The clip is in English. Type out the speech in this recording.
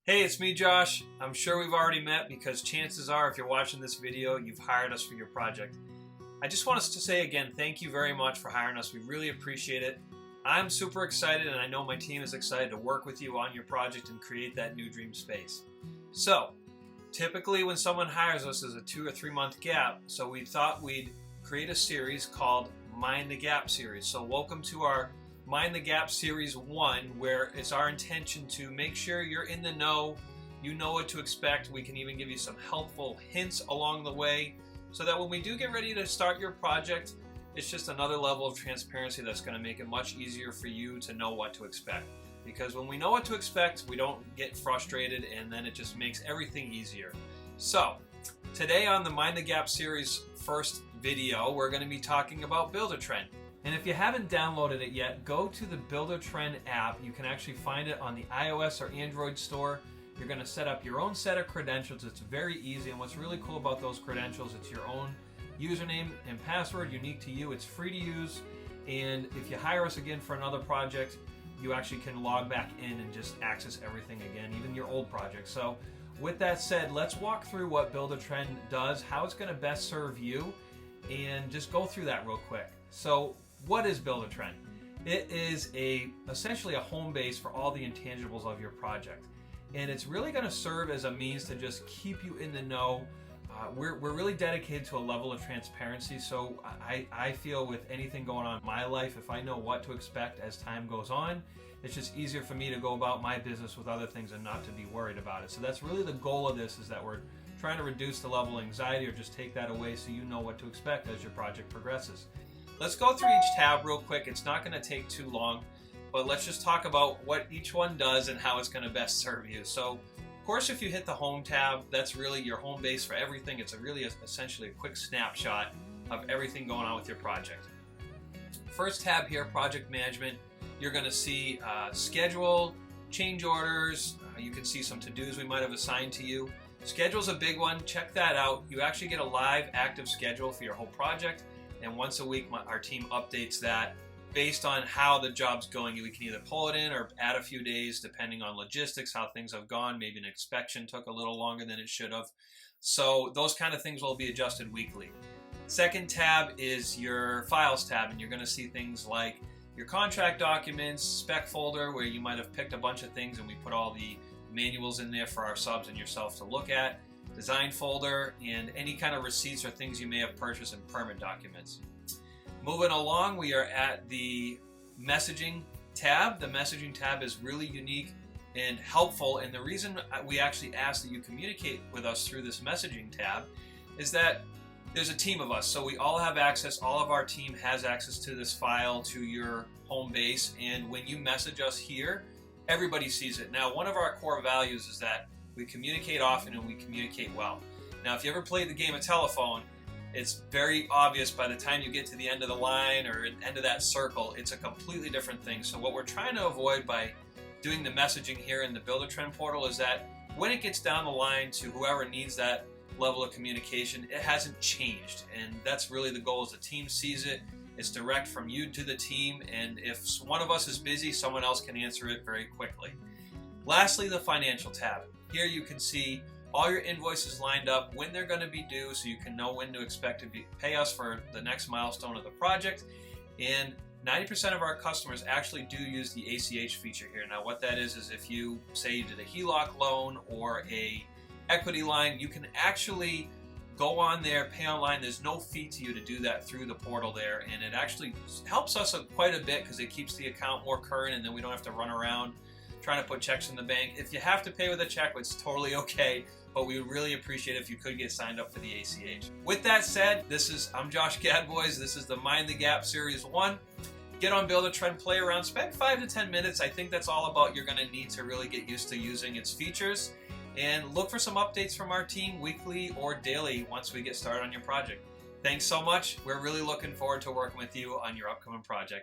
Hey, it's me, Josh. I'm sure we've already met because chances are if you're watching this video, you've hired us for your project. I just want us to say again, thank you very much for hiring us. We really appreciate it. I'm super excited, and I know my team is excited to work with you on your project and create that new dream space. So, typically when someone hires us, there's a 2 or 3 month gap, so we thought we'd create a series called Mind the Gap series. So welcome to our Mind the Gap Series 1, where it's our intention to make sure you're in the know, you know what to expect. We can even give you some helpful hints along the way so that when we do get ready to start your project, it's just another level of transparency that's going to make it much easier for you to know what to expect. Because when we know what to expect, we don't get frustrated, and then it just makes everything easier. So, today on the Mind the Gap Series first video, we're going to be talking about Buildertrend. And if you haven't downloaded it yet, go to the Buildertrend app. You can actually find it on the iOS or Android store. You're going to set up your own set of credentials. It's very easy, and what's really cool about those credentials, it's your own username and password, unique to you. It's free to use, and if you hire us again for another project, you actually can log back in and just access everything again, even your old project. So with that said, let's walk through what Buildertrend does, how it's going to best serve you, and just go through that real quick. So what is Buildertrend? It is essentially a home base for all the intangibles of your project. And it's really going to serve as a means to just keep you in the know. We're really dedicated to a level of transparency. So I feel with anything going on in my life, if I know what to expect as time goes on, it's just easier for me to go about my business with other things and not to be worried about it. So that's really the goal of this, is that we're trying to reduce the level of anxiety or just take that away so you know what to expect as your project progresses. Let's go through each tab real quick. It's not going to take too long, but let's just talk about what each one does and how it's going to best serve you. So, of course, if you hit the Home tab, that's really your home base for everything. It's essentially a quick snapshot of everything going on with your project. First tab here, Project Management. You're going to see schedule, change orders. You can see some to-dos we might have assigned to you. Schedule's a big one. Check that out. You actually get a live, active schedule for your whole project. And once a week, our team updates that based on how the job's going. We can either pull it in or add a few days depending on logistics, how things have gone. Maybe an inspection took a little longer than it should have. So those kind of things will be adjusted weekly. Second tab is your Files tab, and you're going to see things like your contract documents, spec folder, where you might have picked a bunch of things and we put all the manuals in there for our subs and yourself to look at. Design folder, and any kind of receipts or things you may have purchased, and permit documents. Moving along, we are at the messaging tab. The messaging tab is really unique and helpful, and the reason we actually ask that you communicate with us through this messaging tab is that there's a team of us, so we all have access. All of our team has access to this file, to your home base, and when you message us here, everybody sees it. Now, one of our core values is that we communicate often and we communicate well. Now, if you ever played the game of telephone, it's very obvious by the time you get to the end of the line or end of that circle, it's a completely different thing. So what we're trying to avoid by doing the messaging here in the Buildertrend portal is that when it gets down the line to whoever needs that level of communication, it hasn't changed. And that's really the goal, is the team sees it. It's direct from you to the team, and if one of us is busy, someone else can answer it very quickly. Lastly, the Financial tab. Here you can see all your invoices lined up, when they're going to be due, so you can know when to expect to pay us for the next milestone of the project. And 90% of our customers actually do use the ACH feature here. Now what that is if you say you did a HELOC loan or a equity line, you can actually go on there, pay online. There's no fee to you to do that through the portal there, and it actually helps us quite a bit because it keeps the account more current, and then we don't have to run around trying to put checks in the bank. If you have to pay with a check, it's totally okay, but we would really appreciate it if you could get signed up for the ACH. With that said, I'm Josh Gadbois. This is the Mind the Gap Series 1. Get on Buildertrend, play around, spend 5 to 10 minutes. I think that's all about you're going to need to really get used to using its features, and look for some updates from our team weekly or daily once we get started on your project. Thanks so much. We're really looking forward to working with you on your upcoming project.